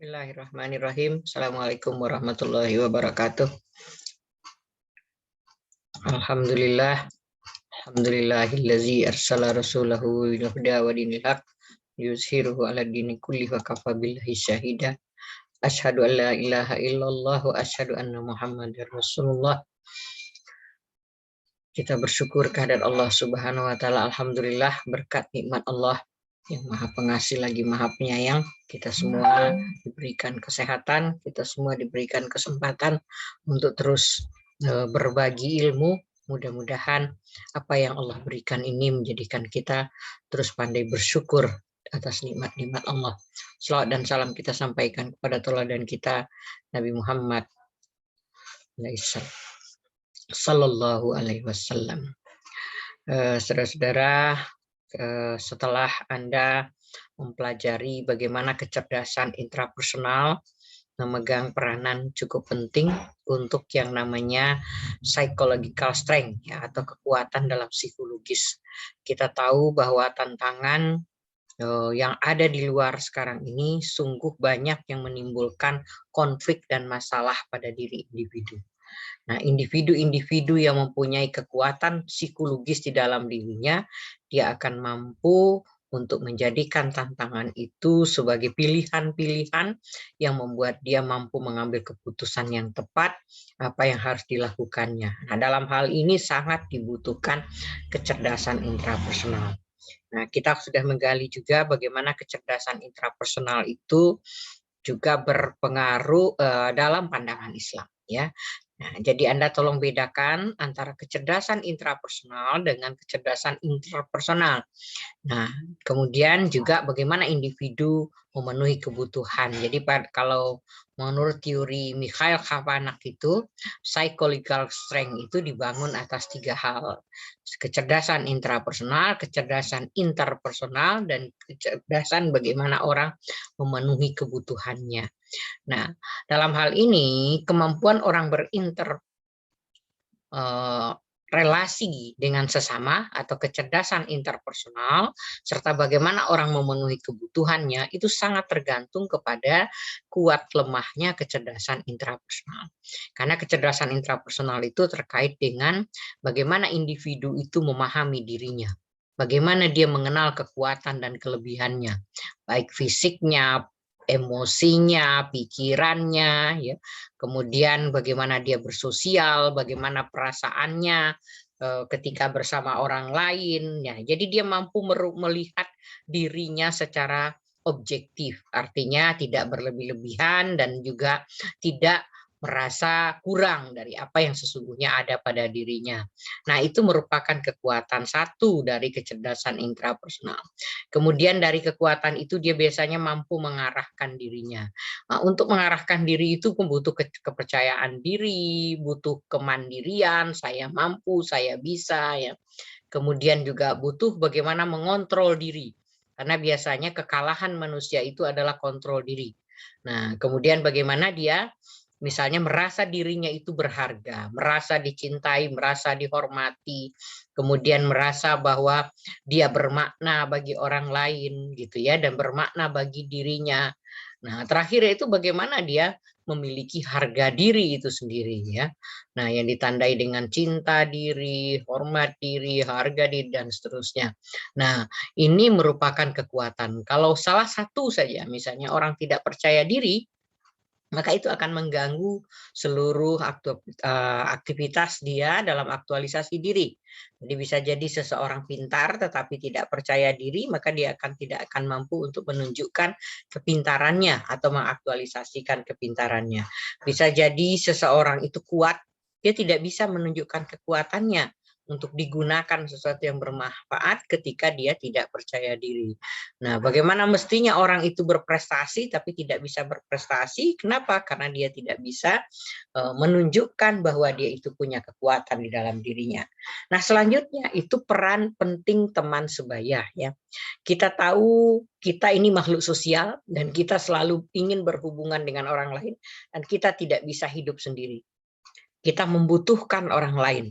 Bismillahirrahmanirrahim. Assalamualaikum warahmatullahi wabarakatuh. Alhamdulillah. Alhamdulillahillazi arsala rasulahu bil huda wa dinil haq yuzhiruhu ala dini kulli wa kafa billahi syahida. Asyhadu an la ilaha illallah wa asyhadu anna Muhammadar Rasulullah. Kita bersyukur kehadirat Allah Subhanahu wa taala. Alhamdulillah, berkat nikmat Allah yang Maha Pengasih lagi Maha Penyayang, kita semua diberikan kesehatan, kita semua diberikan kesempatan untuk terus berbagi ilmu. Mudah-mudahan apa yang Allah berikan ini menjadikan kita terus pandai bersyukur atas nikmat-nikmat Allah. Selawat dan salam kita sampaikan kepada teladan kita Nabi Muhammad sallallahu alaihi wasallam. Saudara-saudara, setelah Anda mempelajari bagaimana kecerdasan intrapersonal memegang peranan cukup penting untuk yang namanya psychological strength, ya, atau kekuatan dalam psikologis. Kita tahu bahwa tantangan yang ada di luar sekarang ini sungguh banyak yang menimbulkan konflik dan masalah pada diri individu. Nah, individu-individu yang mempunyai kekuatan psikologis di dalam dirinya, dia akan mampu untuk menjadikan tantangan itu sebagai pilihan-pilihan yang membuat dia mampu mengambil keputusan yang tepat apa yang harus dilakukannya. Nah, dalam hal ini sangat dibutuhkan kecerdasan intrapersonal. Nah, kita sudah menggali juga bagaimana kecerdasan intrapersonal itu juga berpengaruh dalam pandangan Islam, ya. Nah, jadi Anda tolong bedakan antara kecerdasan intrapersonal dengan kecerdasan interpersonal. Nah, kemudian juga bagaimana individu memenuhi kebutuhan. Jadi kalau menurut teori Mikhail Kapanak itu, psychological strength itu dibangun atas 3 hal. Kecerdasan intrapersonal, kecerdasan interpersonal, dan kecerdasan bagaimana orang memenuhi kebutuhannya. Nah, dalam hal ini kemampuan orang relasi dengan sesama atau kecerdasan interpersonal serta bagaimana orang memenuhi kebutuhannya itu sangat tergantung kepada kuat lemahnya kecerdasan intrapersonal. Karena kecerdasan intrapersonal itu terkait dengan bagaimana individu itu memahami dirinya. Bagaimana dia mengenal kekuatan dan kelebihannya, baik fisiknya, emosinya, pikirannya, ya. Kemudian bagaimana dia bersosial, bagaimana perasaannya ketika bersama orang lain, ya. Jadi dia mampu melihat dirinya secara objektif, artinya tidak berlebih-lebihan dan juga tidak merasa kurang dari apa yang sesungguhnya ada pada dirinya. Nah, itu merupakan kekuatan satu dari kecerdasan intrapersonal. Kemudian dari kekuatan itu dia biasanya mampu mengarahkan dirinya. Nah, untuk mengarahkan diri itu butuh kepercayaan diri, butuh kemandirian, saya mampu, saya bisa, ya. Kemudian juga butuh bagaimana mengontrol diri. Karena biasanya kekalahan manusia itu adalah kontrol diri. Nah, kemudian bagaimana dia misalnya merasa dirinya itu berharga, merasa dicintai, merasa dihormati, kemudian merasa bahwa dia bermakna bagi orang lain gitu ya, dan bermakna bagi dirinya. Nah, terakhir itu bagaimana dia memiliki harga diri itu sendiri, ya. Nah, yang ditandai dengan cinta diri, hormat diri, harga diri, dan seterusnya. Nah, ini merupakan kekuatan. Kalau salah satu saja, misalnya orang tidak percaya diri, maka itu akan mengganggu seluruh aktivitas dia dalam aktualisasi diri. Jadi bisa jadi seseorang pintar tetapi tidak percaya diri, maka dia tidak akan mampu untuk menunjukkan kepintarannya atau mengaktualisasikan kepintarannya. Bisa jadi seseorang itu kuat, dia tidak bisa menunjukkan kekuatannya untuk digunakan sesuatu yang bermanfaat ketika dia tidak percaya diri. Nah, bagaimana mestinya orang itu berprestasi tapi tidak bisa berprestasi? Kenapa? Karena dia tidak bisa menunjukkan bahwa dia itu punya kekuatan di dalam dirinya. Nah, selanjutnya itu peran penting teman sebaya, ya. Kita tahu kita ini makhluk sosial dan kita selalu ingin berhubungan dengan orang lain dan kita tidak bisa hidup sendiri. Kita membutuhkan orang lain.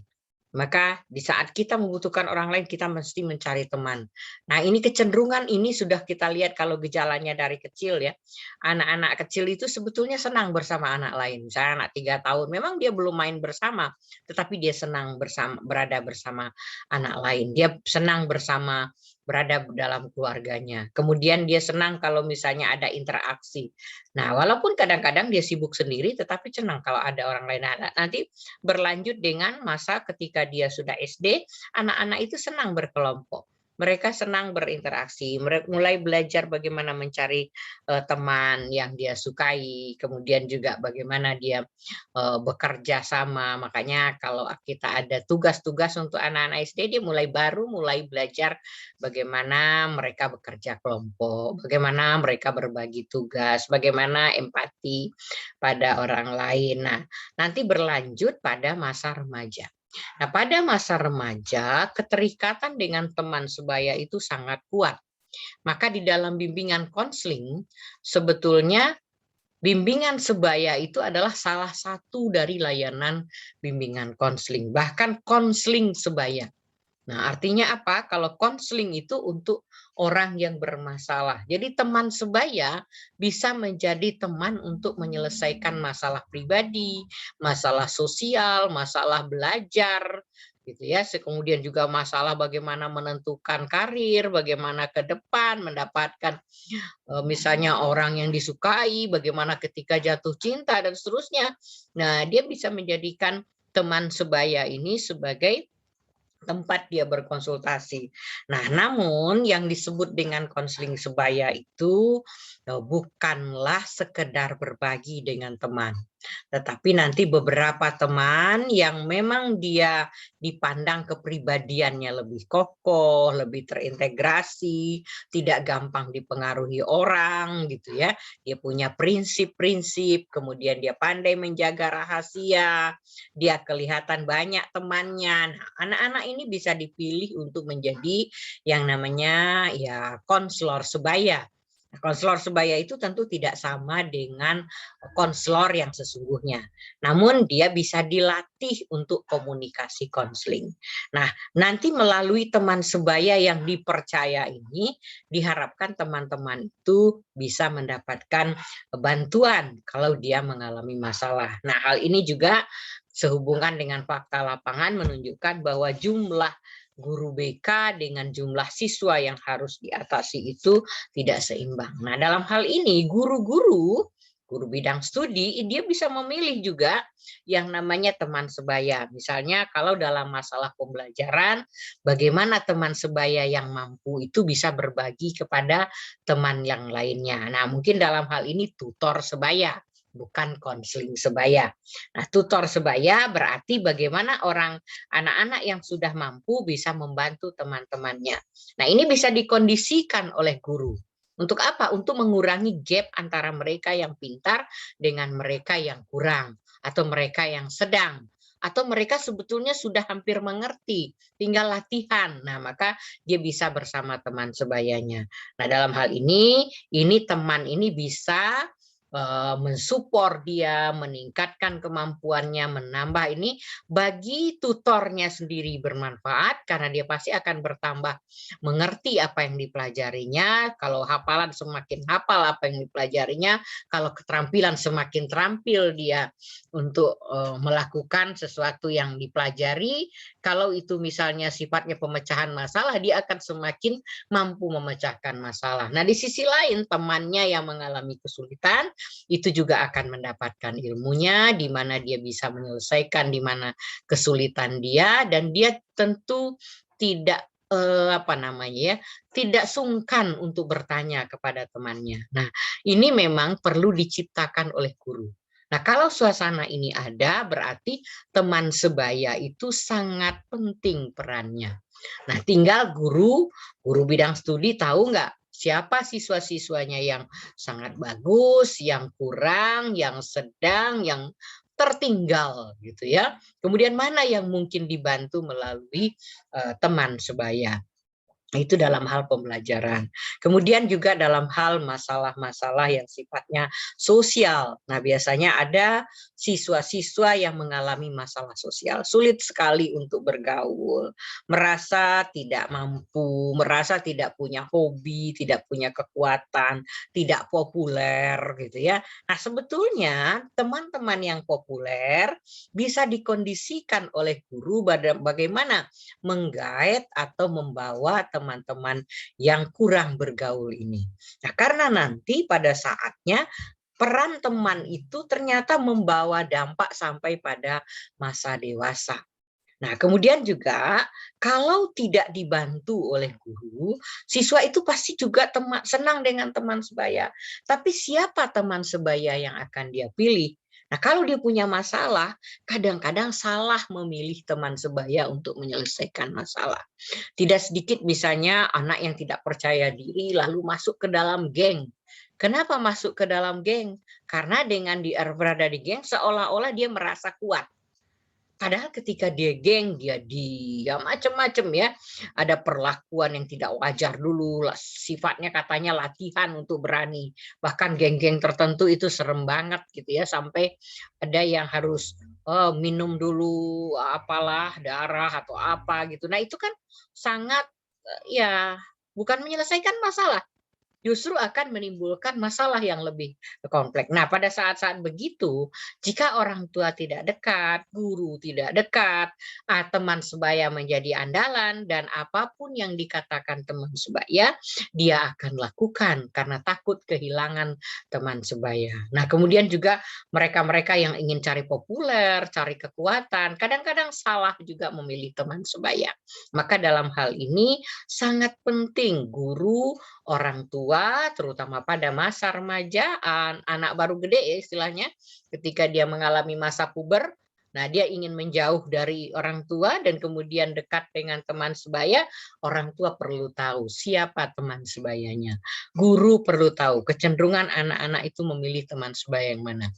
Maka di saat kita membutuhkan orang lain, kita mesti mencari teman. Nah, ini kecenderungan ini sudah kita lihat kalau gejalanya dari kecil ya. Anak-anak kecil itu sebetulnya senang bersama anak lain. Misalnya anak 3 tahun, memang dia belum main bersama, tetapi dia senang berada bersama anak lain. Dia senang berada dalam keluarganya. Kemudian dia senang kalau misalnya ada interaksi. Nah, walaupun kadang-kadang dia sibuk sendiri, tetapi senang kalau ada orang lain. Nah, nanti berlanjut dengan masa ketika dia sudah SD, anak-anak itu senang berkelompok. Mereka senang berinteraksi, mulai belajar bagaimana mencari teman yang dia sukai, kemudian juga bagaimana dia bekerja sama. Makanya kalau kita ada tugas-tugas untuk anak-anak SD, dia mulai belajar bagaimana mereka bekerja kelompok, bagaimana mereka berbagi tugas, bagaimana empati pada orang lain. Nah, nanti berlanjut pada masa remaja. Nah, pada masa remaja, keterikatan dengan teman sebaya itu sangat kuat. Maka di dalam bimbingan konseling, sebetulnya bimbingan sebaya itu adalah salah satu dari layanan bimbingan konseling, bahkan konseling sebaya. Nah, artinya apa? Kalau konseling itu untuk orang yang bermasalah. Jadi teman sebaya bisa menjadi teman untuk menyelesaikan masalah pribadi, masalah sosial, masalah belajar, gitu ya. Kemudian juga masalah bagaimana menentukan karir, bagaimana ke depan mendapatkan misalnya orang yang disukai, bagaimana ketika jatuh cinta dan seterusnya. Nah, dia bisa menjadikan teman sebaya ini sebagai tempat dia berkonsultasi. Nah, namun yang disebut dengan konseling sebaya itu bukanlah sekedar berbagi dengan teman, tetapi nanti beberapa teman yang memang dia dipandang kepribadiannya lebih kokoh, lebih terintegrasi, tidak gampang dipengaruhi orang gitu ya. Dia punya prinsip-prinsip, kemudian dia pandai menjaga rahasia, dia kelihatan banyak temannya. Nah, anak-anak ini bisa dipilih untuk menjadi yang namanya ya konselor sebaya. Nah, konselor sebaya itu tentu tidak sama dengan konselor yang sesungguhnya. Namun dia bisa dilatih untuk komunikasi konseling. Nah, nanti melalui teman sebaya yang dipercaya ini, diharapkan teman-teman itu bisa mendapatkan bantuan kalau dia mengalami masalah. Nah, hal ini juga sehubungan dengan fakta lapangan menunjukkan bahwa jumlah guru BK dengan jumlah siswa yang harus diatasi itu tidak seimbang. Nah, dalam hal ini guru bidang studi, dia bisa memilih juga yang namanya teman sebaya. Misalnya kalau dalam masalah pembelajaran, bagaimana teman sebaya yang mampu itu bisa berbagi kepada teman yang lainnya. Nah, mungkin dalam hal ini tutor sebaya, bukan konseling sebaya. Nah, tutor sebaya berarti bagaimana anak-anak yang sudah mampu bisa membantu teman-temannya. Nah, ini bisa dikondisikan oleh guru. Untuk apa? Untuk mengurangi gap antara mereka yang pintar dengan mereka yang kurang, atau mereka yang sedang, atau mereka sebetulnya sudah hampir mengerti, tinggal latihan. Nah, maka dia bisa bersama teman sebayanya. Nah, dalam hal ini teman ini bisa mensupport dia, meningkatkan kemampuannya, menambah ini bagi tutornya sendiri bermanfaat karena dia pasti akan bertambah mengerti apa yang dipelajarinya. Kalau hafalan semakin hafal apa yang dipelajarinya, kalau keterampilan semakin terampil dia untuk melakukan sesuatu yang dipelajari. Kalau itu misalnya sifatnya pemecahan masalah, dia akan semakin mampu memecahkan masalah. Nah, di sisi lain temannya yang mengalami kesulitan itu juga akan mendapatkan ilmunya, di mana dia bisa menyelesaikan di mana kesulitan dia, dan dia tentu tidak tidak sungkan untuk bertanya kepada temannya. Nah, ini memang perlu diciptakan oleh guru. Nah, kalau suasana ini ada, berarti teman sebaya itu sangat penting perannya. Nah, tinggal guru bidang studi tahu nggak siapa siswa-siswanya yang sangat bagus, yang kurang, yang sedang, yang tertinggal gitu ya. Kemudian mana yang mungkin dibantu melalui teman sebaya. Itu dalam hal pembelajaran. Kemudian juga dalam hal masalah-masalah yang sifatnya sosial. Nah, biasanya ada siswa-siswa yang mengalami masalah sosial, sulit sekali untuk bergaul, merasa tidak mampu, merasa tidak punya hobi, tidak punya kekuatan, tidak populer gitu ya. Nah, sebetulnya teman-teman yang populer bisa dikondisikan oleh guru bagaimana menggait atau membawa teman-teman yang kurang bergaul ini. Nah, karena nanti pada saatnya peran teman itu ternyata membawa dampak sampai pada masa dewasa. Nah, kemudian juga kalau tidak dibantu oleh guru, siswa itu pasti juga senang dengan teman sebaya. Tapi siapa teman sebaya yang akan dia pilih? Nah, kalau dia punya masalah, kadang-kadang salah memilih teman sebaya untuk menyelesaikan masalah. Tidak sedikit misalnya anak yang tidak percaya diri lalu masuk ke dalam geng. Kenapa masuk ke dalam geng? Karena dengan dia berada di geng seolah-olah dia merasa kuat. Padahal ketika dia geng, dia diam macam-macam ya. Ada perlakuan yang tidak wajar dulu, sifatnya katanya latihan untuk berani. Bahkan geng-geng tertentu itu serem banget gitu ya, sampai ada yang harus minum dulu apalah darah atau apa gitu. Nah, itu kan sangat ya bukan menyelesaikan masalah, justru akan menimbulkan masalah yang lebih kompleks. Nah, pada saat-saat begitu, jika orang tua tidak dekat, guru tidak dekat, teman sebaya menjadi andalan, dan apapun yang dikatakan teman sebaya, dia akan lakukan karena takut kehilangan teman sebaya. Nah, kemudian juga mereka-mereka yang ingin cari populer, cari kekuatan, kadang-kadang salah juga memilih teman sebaya. Maka dalam hal ini sangat penting guru, orang tua, terutama pada masa remaja, anak baru gede ya istilahnya, ketika dia mengalami masa puber, nah dia ingin menjauh dari orang tua dan kemudian dekat dengan teman sebaya, orang tua perlu tahu siapa teman sebayanya. Guru perlu tahu kecenderungan anak-anak itu memilih teman sebaya yang mana.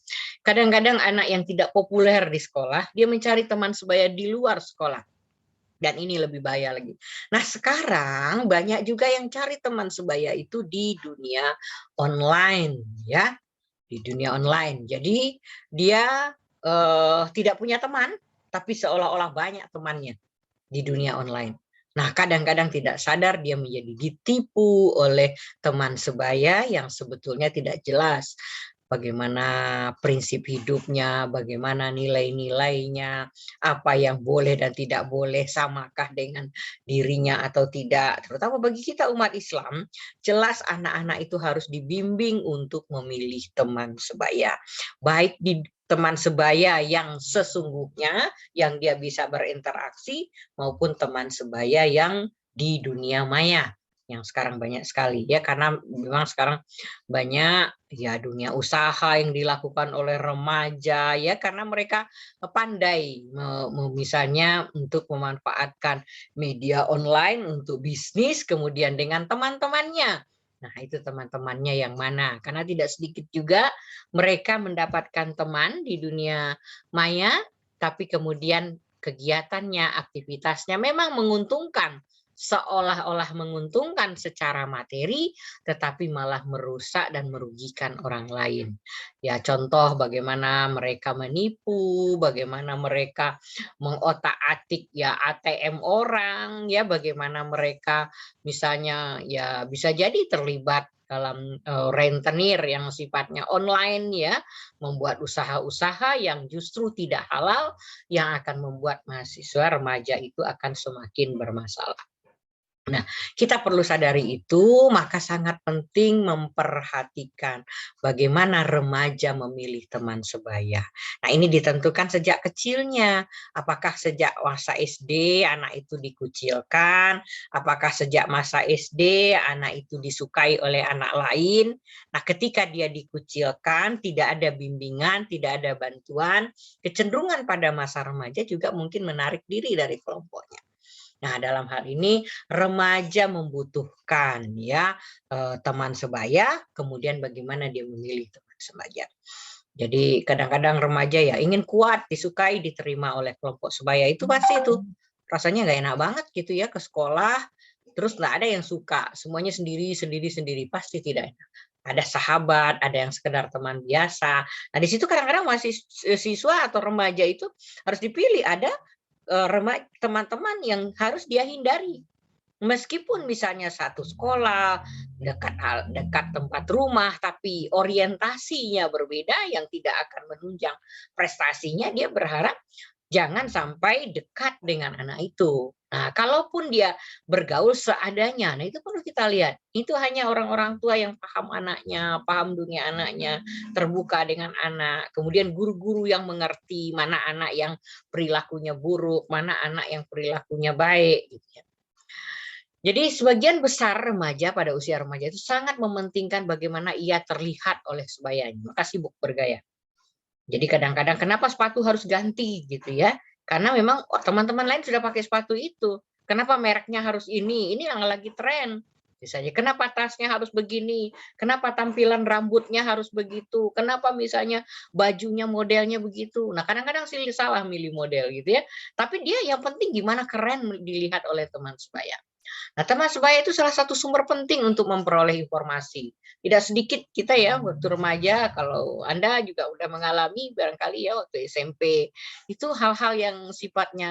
Kadang-kadang anak yang tidak populer di sekolah, dia mencari teman sebaya di luar sekolah. Dan ini lebih bahaya lagi. Nah, sekarang banyak juga yang cari teman sebaya itu di dunia online ya, di dunia online. Jadi dia tidak punya teman, tapi seolah-olah banyak temannya di dunia online. Nah, kadang-kadang tidak sadar dia menjadi ditipu oleh teman sebaya yang sebetulnya tidak jelas bagaimana prinsip hidupnya, bagaimana nilai-nilainya, apa yang boleh dan tidak boleh, samakah dengan dirinya atau tidak. Terutama bagi kita umat Islam, jelas anak-anak itu harus dibimbing untuk memilih teman sebaya. Baik di teman sebaya yang sesungguhnya, yang dia bisa berinteraksi, maupun teman sebaya yang di dunia maya yang sekarang banyak sekali ya, karena memang sekarang banyak ya dunia usaha yang dilakukan oleh remaja ya, karena mereka pandai misalnya untuk memanfaatkan media online untuk bisnis, kemudian dengan teman-temannya. Nah, itu teman-temannya yang mana? Karena tidak sedikit juga mereka mendapatkan teman di dunia maya, tapi kemudian kegiatannya, aktivitasnya memang menguntungkan, seolah-olah menguntungkan secara materi, tetapi malah merusak dan merugikan orang lain. Ya, contoh bagaimana mereka menipu, bagaimana mereka mengotak-atik ya ATM orang, ya bagaimana mereka misalnya ya bisa jadi terlibat dalam rentenir yang sifatnya online ya, membuat usaha-usaha yang justru tidak halal, yang akan membuat mahasiswa remaja itu akan semakin bermasalah. Nah, kita perlu sadari itu, maka sangat penting memperhatikan bagaimana remaja memilih teman sebaya. Nah, ini ditentukan sejak kecilnya. Apakah sejak masa SD anak itu dikucilkan? Apakah sejak masa SD anak itu disukai oleh anak lain? Nah, ketika dia dikucilkan, tidak ada bimbingan, tidak ada bantuan, kecenderungan pada masa remaja juga mungkin menarik diri dari kelompoknya. Nah, dalam hal ini remaja membutuhkan ya teman sebaya, kemudian bagaimana dia memilih teman sebaya. Jadi kadang-kadang remaja ya ingin kuat, disukai, diterima oleh kelompok sebaya, itu pasti itu rasanya nggak enak banget gitu ya ke sekolah, terus nggak ada yang suka, semuanya sendiri, sendiri, sendiri, pasti tidak enak. Ada sahabat, ada yang sekedar teman biasa. Nah, di situ kadang-kadang masih siswa atau remaja itu harus dipilih, ada teman-teman yang harus dia hindari. Meskipun misalnya satu sekolah, dekat tempat rumah, tapi orientasinya berbeda yang tidak akan menunjang prestasinya, dia berharap jangan sampai dekat dengan anak itu. Nah, kalaupun dia bergaul seadanya, nah itu perlu kita lihat. Itu hanya orang-orang tua yang paham anaknya, paham dunia anaknya, terbuka dengan anak. Kemudian guru-guru yang mengerti mana anak yang perilakunya buruk, mana anak yang perilakunya baik. Gitu ya. Jadi sebagian besar remaja pada usia remaja itu sangat mementingkan bagaimana ia terlihat oleh sebayanya. Maka sibuk bergaya. Jadi kadang-kadang kenapa sepatu harus ganti gitu ya? Karena memang teman-teman lain sudah pakai sepatu itu. Kenapa mereknya harus ini? Ini yang lagi tren. Misalnya, kenapa tasnya harus begini? Kenapa tampilan rambutnya harus begitu? Kenapa misalnya bajunya modelnya begitu? Nah, kadang-kadang sih salah milih model gitu ya. Tapi dia yang penting gimana keren dilihat oleh teman sebaya. Nah, teman sebaya itu salah satu sumber penting untuk memperoleh informasi. Tidak sedikit kita ya waktu remaja, kalau Anda juga udah mengalami barangkali ya waktu SMP, itu hal-hal yang sifatnya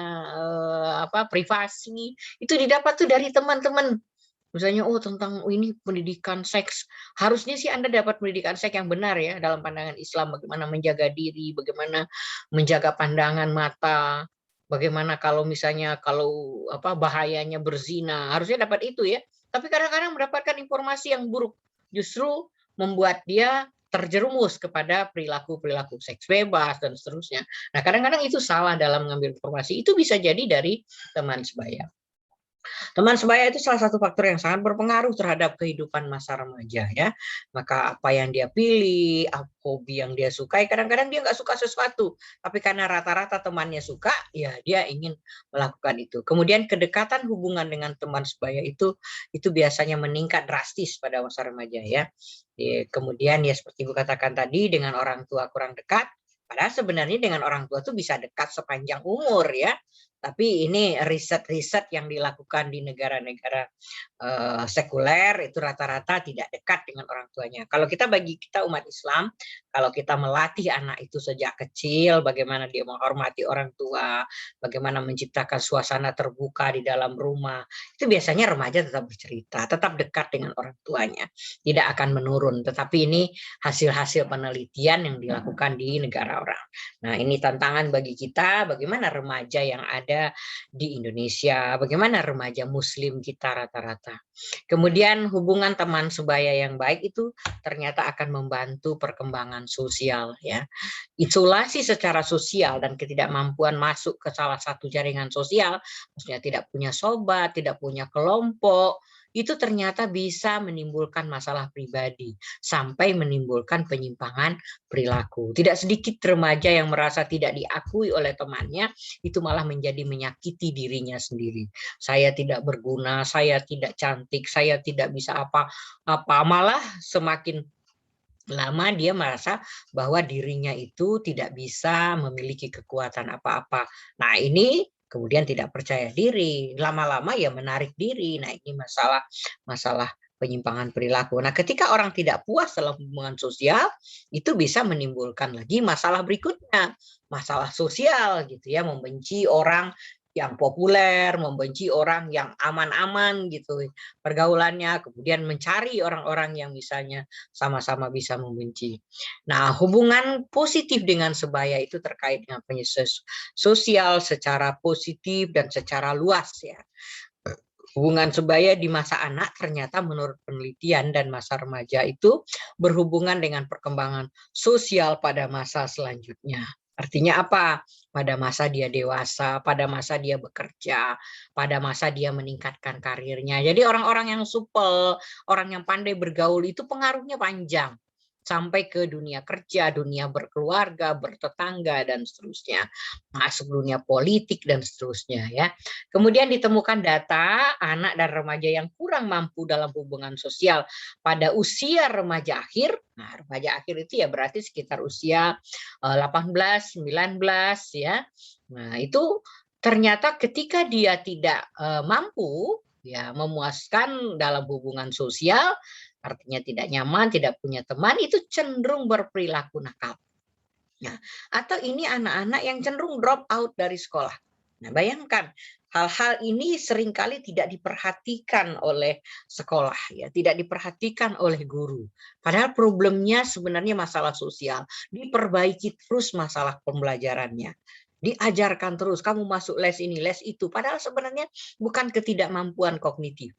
privasi itu didapat tuh dari teman-teman. Misalnya, oh tentang ini pendidikan seks. Harusnya sih Anda dapat pendidikan seks yang benar ya dalam pandangan Islam, bagaimana menjaga diri, bagaimana menjaga pandangan mata, bagaimana kalau misalnya kalau bahayanya berzina, harusnya dapat itu ya. Tapi kadang-kadang mendapatkan informasi yang buruk, justru membuat dia terjerumus kepada perilaku-perilaku seks bebas dan seterusnya. Nah, kadang-kadang itu salah dalam mengambil informasi. Itu bisa jadi dari teman sebaya. Teman sebaya itu salah satu faktor yang sangat berpengaruh terhadap kehidupan masa remaja ya. Maka apa yang dia pilih, hobi yang dia sukai, kadang-kadang dia nggak suka sesuatu, tapi karena rata-rata temannya suka, ya dia ingin melakukan itu. Kemudian kedekatan hubungan dengan teman sebaya itu biasanya meningkat drastis pada masa remaja ya. Kemudian ya seperti Ibu katakan tadi, dengan orang tua kurang dekat, padahal sebenarnya dengan orang tua itu bisa dekat sepanjang umur ya. Tapi ini riset-riset yang dilakukan di negara-negara sekuler itu rata-rata tidak dekat dengan orang tuanya. Kalau bagi kita umat Islam, kalau kita melatih anak itu sejak kecil, bagaimana dia menghormati orang tua, bagaimana menciptakan suasana terbuka di dalam rumah, itu biasanya remaja tetap bercerita, tetap dekat dengan orang tuanya, tidak akan menurun. Tetapi ini hasil-hasil penelitian yang dilakukan di negara orang. Nah, ini tantangan bagi kita, bagaimana remaja yang ada di Indonesia, bagaimana remaja Muslim kita rata-rata. Kemudian hubungan teman sebaya yang baik itu ternyata akan membantu perkembangan sosial ya. Isolasi secara sosial dan ketidakmampuan masuk ke salah satu jaringan sosial, maksudnya tidak punya sobat, tidak punya kelompok, itu ternyata bisa menimbulkan masalah pribadi sampai menimbulkan penyimpangan perilaku. Tidak sedikit remaja yang merasa tidak diakui oleh temannya, itu malah menjadi menyakiti dirinya sendiri. Saya tidak berguna, saya tidak cantik, saya tidak bisa apa-apa, malah semakin lama dia merasa bahwa dirinya itu tidak bisa memiliki kekuatan apa-apa. Nah, ini kemudian tidak percaya diri, lama-lama ya menarik diri. Nah, ini masalah penyimpangan perilaku. Nah, ketika orang tidak puas dalam hubungan sosial, itu bisa menimbulkan lagi masalah berikutnya, masalah sosial gitu ya, membenci orang yang populer, membenci orang yang aman-aman gitu pergaulannya, kemudian mencari orang-orang yang misalnya sama-sama bisa membenci. Nah, hubungan positif dengan sebaya itu terkait dengan penyelesaian sosial secara positif dan secara luas ya. Hubungan sebaya di masa anak ternyata menurut penelitian dan masa remaja itu berhubungan dengan perkembangan sosial pada masa selanjutnya. Artinya apa? Pada masa dia dewasa, pada masa dia bekerja, pada masa dia meningkatkan karirnya. Jadi orang-orang yang supel, orang yang pandai bergaul itu pengaruhnya panjang sampai ke dunia kerja, dunia berkeluarga, bertetangga dan seterusnya, masuk dunia politik dan seterusnya ya. Kemudian ditemukan data anak dan remaja yang kurang mampu dalam hubungan sosial pada usia remaja akhir. Nah, remaja akhir itu ya berarti sekitar usia 18, 19 ya. Nah, itu ternyata ketika dia tidak mampu Ya, memuaskan dalam hubungan sosial, artinya tidak nyaman, tidak punya teman, itu cenderung berperilaku nakal. Nah, atau ini anak-anak yang cenderung drop out dari sekolah. Nah, bayangkan hal-hal ini seringkali tidak diperhatikan oleh sekolah ya, tidak diperhatikan oleh guru. Padahal problemnya sebenarnya masalah sosial, diperbaiki terus masalah pembelajarannya. Diajarkan terus, kamu masuk les ini, les itu. Padahal sebenarnya bukan ketidakmampuan kognitif,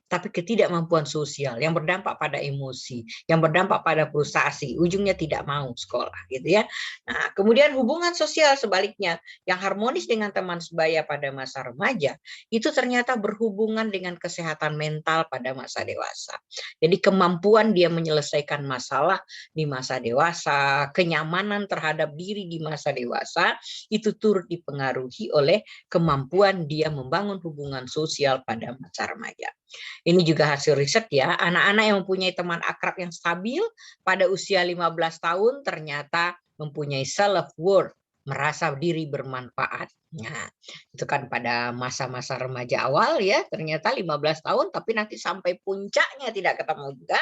tapi ketidakmampuan sosial yang berdampak pada emosi, yang berdampak pada frustasi, ujungnya tidak mau sekolah gitu ya. Nah, kemudian hubungan sosial sebaliknya yang harmonis dengan teman sebaya pada masa remaja itu ternyata berhubungan dengan kesehatan mental pada masa dewasa. Jadi kemampuan dia menyelesaikan masalah di masa dewasa, kenyamanan terhadap diri di masa dewasa itu turut dipengaruhi oleh kemampuan dia membangun hubungan sosial pada masa remaja. Ini juga hasil riset ya, anak-anak yang mempunyai teman akrab yang stabil pada usia 15 tahun ternyata mempunyai self-worth, merasa diri bermanfaat. Nah, itu kan pada masa-masa remaja awal ya, ternyata 15 tahun, tapi nanti sampai puncaknya tidak ketemu juga,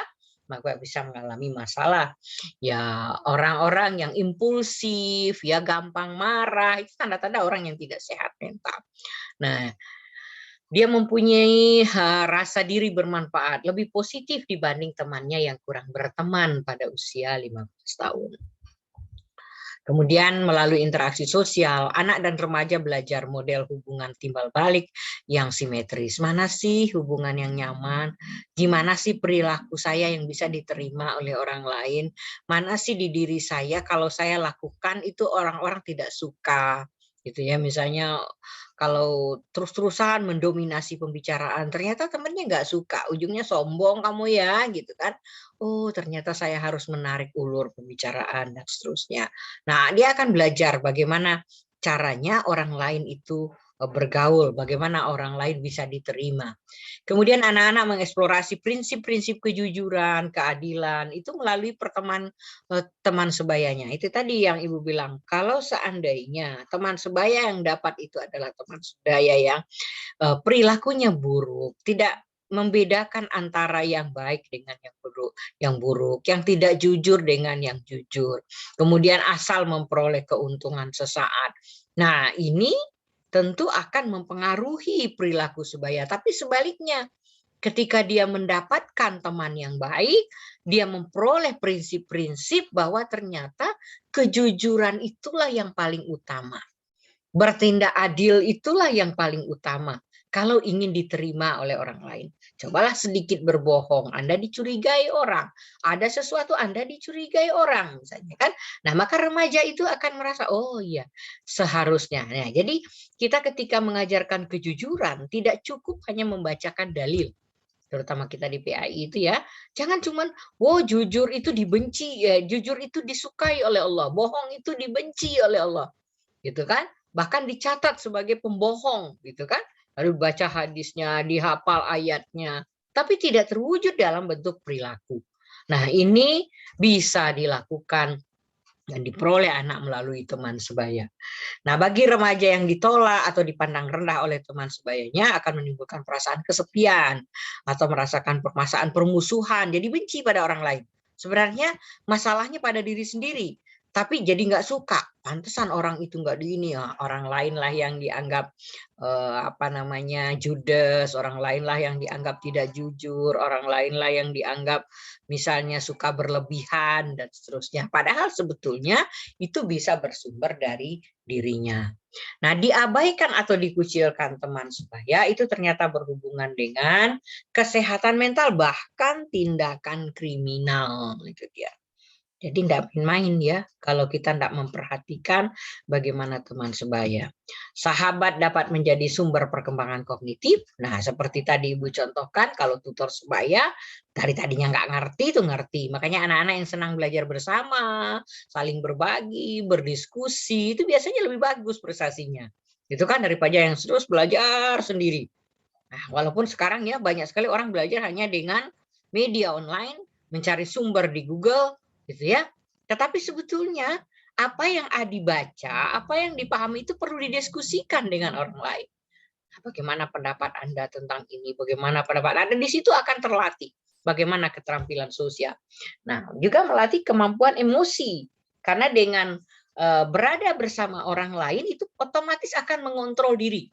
maka bisa mengalami masalah. Ya, orang-orang yang impulsif, ya gampang marah, itu tanda-tanda orang yang tidak sehat mental. Nah, dia mempunyai rasa diri bermanfaat, lebih positif dibanding temannya yang kurang berteman pada usia 15 tahun. Kemudian melalui interaksi sosial, anak dan remaja belajar model hubungan timbal balik yang simetris. Mana sih hubungan yang nyaman? Gimana sih perilaku saya yang bisa diterima oleh orang lain? Mana sih di diri saya kalau saya lakukan itu orang-orang tidak suka? Gitu ya, misalnya kalau terus-terusan mendominasi pembicaraan, ternyata temennya nggak suka, ujungnya sombong kamu ya, gitu kan. Oh, ternyata saya harus menarik ulur pembicaraan dan seterusnya. Nah, dia akan belajar bagaimana caranya orang lain itu bergaul, bagaimana orang lain bisa diterima. Kemudian anak-anak mengeksplorasi prinsip-prinsip kejujuran, keadilan, itu melalui teman sebayanya. Itu tadi yang Ibu bilang, kalau seandainya teman sebaya yang dapat itu adalah teman sebaya yang perilakunya buruk, tidak membedakan antara yang baik dengan yang tidak jujur dengan yang jujur. Kemudian asal memperoleh keuntungan sesaat. Nah, ini tentu akan mempengaruhi perilaku sebaya. Tapi sebaliknya, ketika dia mendapatkan teman yang baik, dia memperoleh prinsip-prinsip bahwa ternyata kejujuran itulah yang paling utama. Bertindak adil itulah yang paling utama kalau ingin diterima oleh orang lain. Cobalah sedikit berbohong, Anda dicurigai orang. Ada sesuatu Anda dicurigai orang, misalnya kan. Nah, maka remaja itu akan merasa, oh iya, seharusnya. Nah, jadi kita ketika mengajarkan kejujuran, tidak cukup hanya membacakan dalil. Terutama kita di PAI itu ya, jangan cuman, wow jujur itu dibenci, ya, jujur itu disukai oleh Allah, bohong itu dibenci oleh Allah, gitu kan? Bahkan dicatat sebagai pembohong, gitu kan? Lalu baca hadisnya, dihafal ayatnya, tapi tidak terwujud dalam bentuk perilaku. Nah, ini bisa dilakukan dan diperoleh anak melalui teman sebaya. Nah, bagi remaja yang ditolak atau dipandang rendah oleh teman sebayanya akan menimbulkan perasaan kesepian atau merasakan permasalahan permusuhan, jadi benci pada orang lain. Sebenarnya masalahnya pada diri sendiri, tapi jadi nggak suka. Pantesan orang itu nggak di ini ya, orang lain lah yang dianggap judes, orang lain lah yang dianggap tidak jujur, orang lain lah yang dianggap misalnya suka berlebihan dan seterusnya. Padahal sebetulnya itu bisa bersumber dari dirinya. Nah, diabaikan atau dikucilkan teman sebaya itu ternyata berhubungan dengan kesehatan mental, bahkan tindakan kriminal. Itu dia. Jadi tidak main-main ya kalau kita tidak memperhatikan bagaimana teman sebaya. Sahabat dapat menjadi sumber perkembangan kognitif. Nah, seperti tadi Ibu contohkan, kalau tutor sebaya dari tadinya nggak ngerti itu ngerti. Makanya anak-anak yang senang belajar bersama, saling berbagi, berdiskusi, itu biasanya lebih bagus prestasinya. Itu kan daripada yang terus belajar sendiri. Nah, walaupun sekarang ya banyak sekali orang belajar hanya dengan media online, mencari sumber di Google, gitu ya. Tetapi sebetulnya apa yang dibaca, apa yang dipahami itu perlu didiskusikan dengan orang lain. Bagaimana pendapat Anda tentang ini? Bagaimana pendapat Anda? Di situ akan terlatih bagaimana keterampilan sosial. Nah, juga melatih kemampuan emosi. Karena dengan berada bersama orang lain itu otomatis akan mengontrol diri.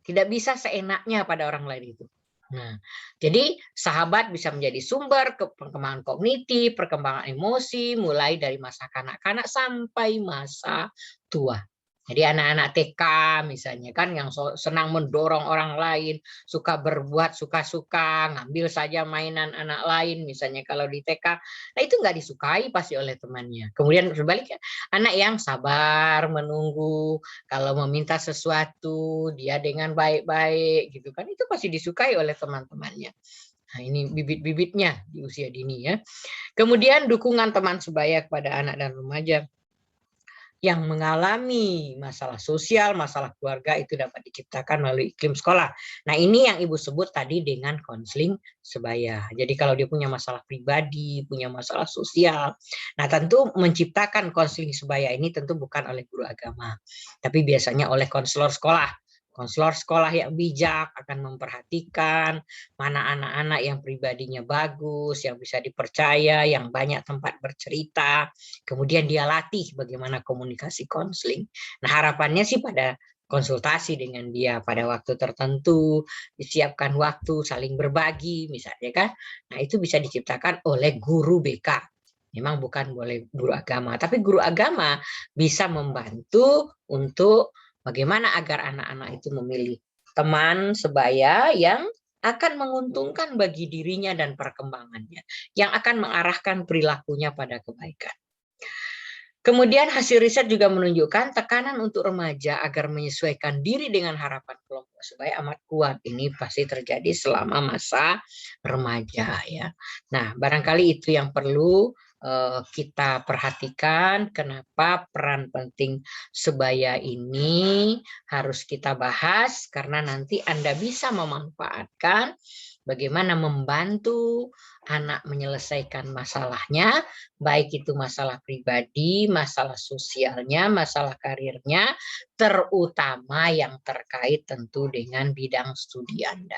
Tidak bisa seenaknya pada orang lain itu. Nah, jadi sahabat bisa menjadi sumber perkembangan kognitif, perkembangan emosi, mulai dari masa kanak-kanak sampai masa tua. Jadi anak-anak TK misalnya kan yang senang mendorong orang lain, suka berbuat suka-suka, ngambil saja mainan anak lain misalnya kalau di TK. Nah itu nggak disukai pasti oleh temannya. Kemudian sebaliknya, anak yang sabar, menunggu, kalau meminta sesuatu dia dengan baik-baik gitu kan, itu pasti disukai oleh teman-temannya. Nah, ini bibit-bibitnya di usia dini ya. Kemudian dukungan teman sebaya kepada anak dan remaja yang mengalami masalah sosial, masalah keluarga itu dapat diciptakan melalui iklim sekolah. Nah, ini yang Ibu sebut tadi dengan konseling sebaya. Jadi kalau dia punya masalah pribadi, punya masalah sosial, nah tentu menciptakan konseling sebaya ini tentu bukan oleh guru agama, tapi biasanya oleh konselor sekolah. Konselor sekolah yang bijak akan memperhatikan mana anak-anak yang pribadinya bagus, yang bisa dipercaya, yang banyak tempat bercerita. Kemudian dia latih bagaimana komunikasi konseling. Nah, harapannya sih pada konsultasi dengan dia pada waktu tertentu, disiapkan waktu saling berbagi misalnya kan. Nah, itu bisa diciptakan oleh guru BK. Memang bukan boleh guru agama, tapi guru agama bisa membantu untuk bagaimana agar anak-anak itu memilih teman sebaya yang akan menguntungkan bagi dirinya dan perkembangannya, yang akan mengarahkan perilakunya pada kebaikan. Kemudian hasil riset juga menunjukkan tekanan untuk remaja agar menyesuaikan diri dengan harapan kelompok sebaya amat kuat. Ini pasti terjadi selama masa remaja ya. Nah, barangkali itu yang perlu kita perhatikan kenapa peran penting sebaya ini harus kita bahas karena nanti Anda bisa memanfaatkan bagaimana membantu anak menyelesaikan masalahnya, baik itu masalah pribadi, masalah sosialnya, masalah karirnya, terutama yang terkait tentu dengan bidang studi Anda.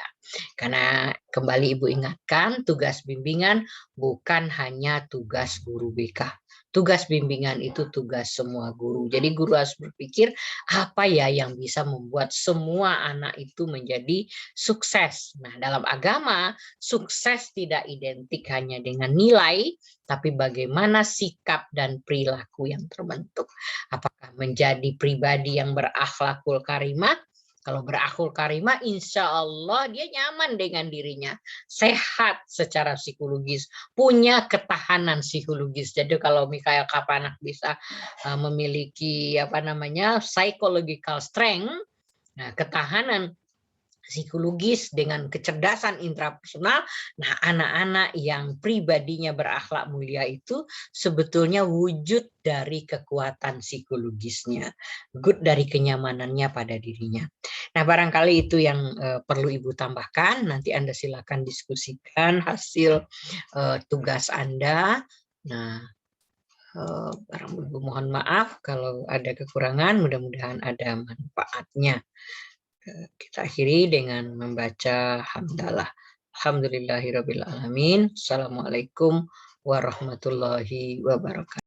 Karena kembali Ibu ingatkan, tugas bimbingan bukan hanya tugas guru BK. Tugas bimbingan itu tugas semua guru. Jadi guru harus berpikir apa ya yang bisa membuat semua anak itu menjadi sukses. Nah, dalam agama, sukses tidak identik hanya dengan nilai, tapi bagaimana sikap dan perilaku yang terbentuk. Apakah menjadi pribadi yang berakhlakul karimah? Kalau berakhlakul karimah, insya Allah dia nyaman dengan dirinya, sehat secara psikologis, punya ketahanan psikologis. Jadi kalau Mikhail Kapanak bisa memiliki psychological strength, nah ketahanan psikologis dengan kecerdasan intrapersonal. Nah, anak-anak yang pribadinya berakhlak mulia itu sebetulnya wujud dari kekuatan psikologisnya, good dari kenyamanannya pada dirinya. Nah, barangkali itu yang perlu Ibu tambahkan. Nanti Anda silakan diskusikan hasil tugas Anda. Nah, Ibu mohon maaf kalau ada kekurangan, mudah-mudahan ada manfaatnya. Kita akhiri dengan membaca hamdalah. Alhamdulillahirabbil alamin. Assalamualaikum warahmatullahi wabarakatuh.